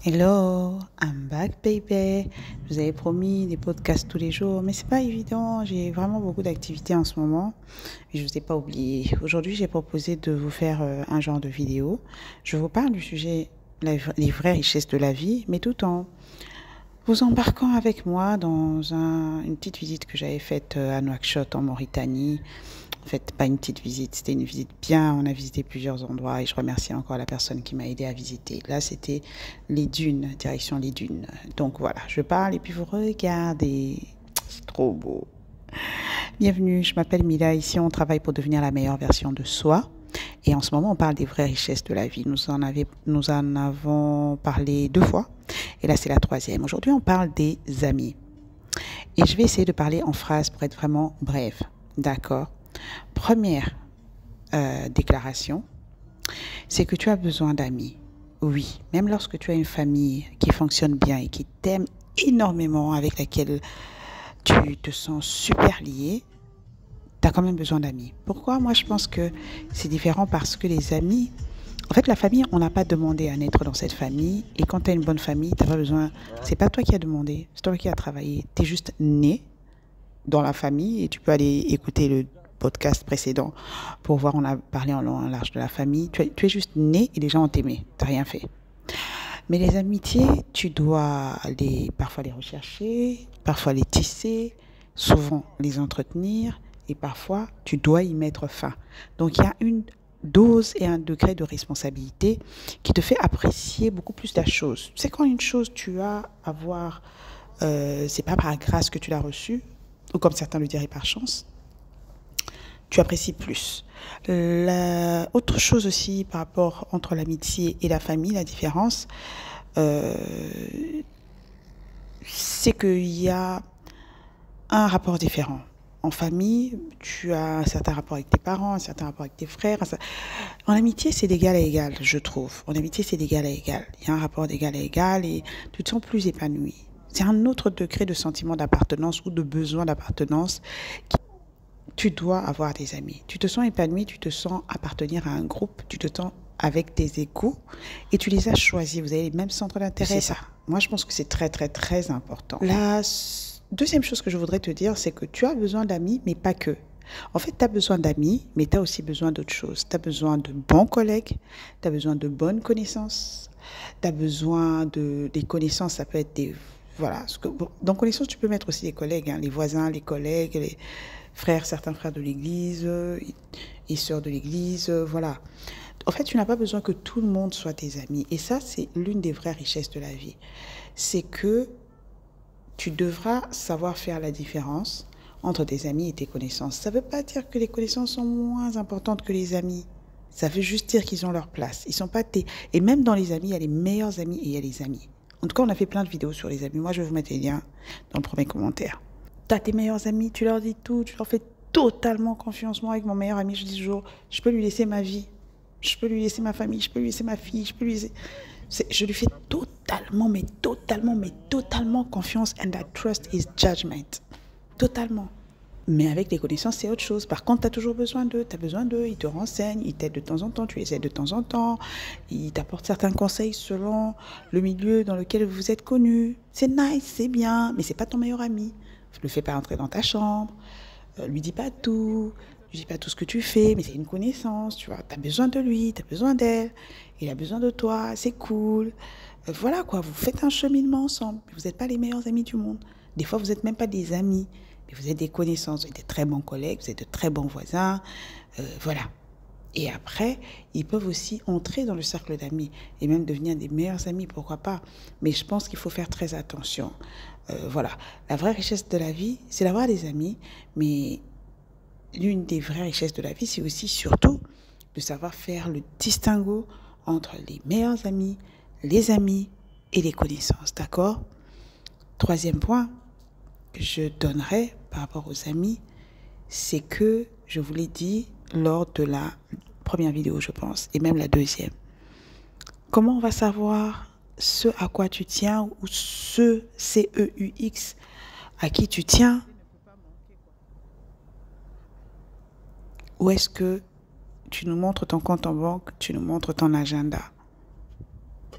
Hello, I'm back baby. Je vous avais promis des podcasts tous les jours, mais c'est pas évident. J'ai vraiment beaucoup d'activités en ce moment et je vous ai pas oublié. Aujourd'hui, j'ai proposé de vous faire un genre de vidéo. Je vous parle du sujet les vraies richesses de la vie, mais tout en vous embarquant avec moi dans une petite visite que j'avais faite à Nouakchott en Mauritanie. En fait, pas une petite visite, c'était une visite bien. On a visité plusieurs endroits et je remercie encore la personne qui m'a aidé à visiter. Là, c'était les dunes, direction les dunes. Donc voilà, je parle et puis vous regardez. C'est trop beau. Bienvenue, je m'appelle Mila. Ici, on travaille pour devenir la meilleure version de soi. Et en ce moment, on parle des vraies richesses de la vie. Nous en avons parlé 2 fois. Et là, c'est la troisième. Aujourd'hui, on parle des amis. Et je vais essayer de parler en phrases pour être vraiment brève. D'accord? Première déclaration, c'est que tu as besoin d'amis. Oui, même lorsque tu as une famille qui fonctionne bien et qui t'aime énormément, avec laquelle tu te sens super lié, tu as quand même besoin d'amis. Pourquoi? Moi, je pense que c'est différent parce que les amis, en fait, la famille, on n'a pas demandé à naître dans cette famille. Et quand tu as une bonne famille, tu n'as pas besoin, c'est pas toi qui as demandé, c'est toi qui as travaillé. Tu es juste né dans la famille et tu peux aller écouter le podcast précédent pour voir, on a parlé en long et en large de la famille. Tu es juste né et les gens ont aimé, tu n'as rien fait. Mais les amitiés, tu dois parfois les rechercher, parfois les tisser, souvent les entretenir et parfois tu dois y mettre fin. Donc il y a une dose et un degré de responsabilité qui te fait apprécier beaucoup plus la chose. C'est quand une chose tu as à voir, c'est pas par grâce que tu l'as reçue, ou comme certains le diraient par chance, tu apprécies plus. Autre chose aussi par rapport entre l'amitié et la famille, la différence, euh, c'est qu'il y a un rapport différent. En famille, tu as un certain rapport avec tes parents, un certain rapport avec tes frères. En amitié, c'est d'égal à égal, je trouve. En amitié, c'est d'égal à égal. Il y a un rapport d'égal à égal et tu te sens plus épanoui. C'est un autre degré de sentiment d'appartenance ou de besoin d'appartenance. Tu dois avoir des amis. Tu te sens épanoui, tu te sens appartenir à un groupe, tu te sens avec tes égaux et tu les as choisis. Vous avez les mêmes centres d'intérêt. C'est ça. Moi, je pense que c'est très, très, très important. La deuxième chose que je voudrais te dire, c'est que tu as besoin d'amis, mais pas que. En fait, tu as besoin d'amis, mais tu as aussi besoin d'autre chose. Tu as besoin de bons collègues, tu as besoin de bonnes connaissances, tu as besoin des connaissances, ça peut être des... Voilà. Dans connaissances, tu peux mettre aussi les collègues, hein, les voisins, les collègues, les frères, certains frères de l'église et sœurs de l'église, voilà. En fait, tu n'as pas besoin que tout le monde soit tes amis. Et ça, c'est l'une des vraies richesses de la vie. C'est que tu devras savoir faire la différence entre tes amis et tes connaissances. Ça ne veut pas dire que les connaissances sont moins importantes que les amis. Ça veut juste dire qu'ils ont leur place. Ils sont pas tes... Et même dans les amis, il y a les meilleurs amis et il y a les amis. En tout cas, on a fait plein de vidéos sur les amis. Moi, je vais vous mettre les liens dans le premier commentaire. Tu as tes meilleurs amis, tu leur dis tout, tu leur fais totalement confiance. Moi, avec mon meilleur ami, je dis toujours, je peux lui laisser ma vie, je peux lui laisser ma famille, je peux lui laisser ma fille, je peux lui laisser... Je lui fais totalement confiance, and that trust is judgment. Totalement. Mais avec les connaissances, c'est autre chose. Par contre, tu as toujours besoin d'eux. Tu as besoin d'eux. Ils te renseignent, ils t'aident de temps en temps, tu les aides de temps en temps. Ils t'apportent certains conseils selon le milieu dans lequel vous êtes connu. C'est nice, c'est bien, mais c'est pas ton meilleur ami. Ne le fais pas entrer dans ta chambre. Lui dis pas tout. Lui dis pas tout ce que tu fais, mais c'est une connaissance, tu vois. Tu as besoin de lui, tu as besoin d'elle. Il a besoin de toi, c'est cool. Voilà quoi, vous faites un cheminement ensemble. Vous n'êtes pas les meilleurs amis du monde. Des fois, vous n'êtes même pas des amis. Mais vous êtes des connaissances, vous êtes de très bons collègues, vous êtes de très bons voisins. Voilà. Et après, ils peuvent aussi entrer dans le cercle d'amis et même devenir des meilleurs amis, pourquoi pas. Mais je pense qu'il faut faire très attention. Voilà. La vraie richesse de la vie, c'est d'avoir des amis, mais l'une des vraies richesses de la vie, c'est aussi surtout de savoir faire le distinguo entre les meilleurs amis, les amis et les connaissances, d'accord? Troisième point que je donnerai par rapport aux amis, c'est que, je vous l'ai dit lors de la première vidéo, je pense, et même la deuxième. Comment on va savoir ce à quoi tu tiens ou ce CEUX à qui tu tiens? Ou est-ce que tu nous montres ton compte en banque, tu nous montres ton agenda?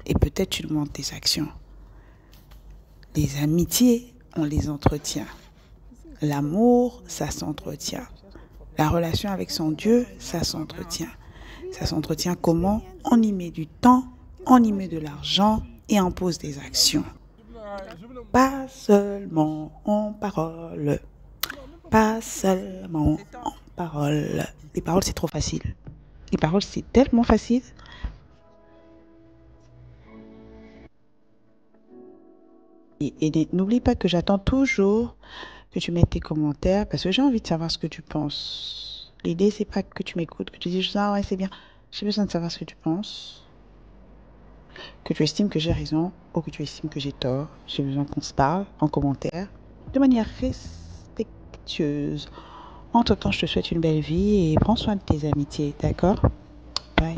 et peut-être tu demandes tes actions. Les amitiés, on les entretient. L'amour, ça s'entretient. La relation avec son Dieu, ça s'entretient. Ça s'entretient comment? On y met du temps, on y met de l'argent et on pose des actions. Pas seulement en parole. Pas seulement en parole. Les paroles, c'est trop facile. Les paroles, c'est tellement facile. Et n'oublie pas que j'attends toujours que tu mettes tes commentaires parce que j'ai envie de savoir ce que tu penses. L'idée, c'est pas que tu m'écoutes, que tu dis ah ouais, c'est bien. J'ai besoin de savoir ce que tu penses, que tu estimes que j'ai raison ou que tu estimes que j'ai tort. J'ai besoin qu'on se parle en commentaire de manière respectueuse. Entre-temps, je te souhaite une belle vie et prends soin de tes amitiés, d'accord? Bye.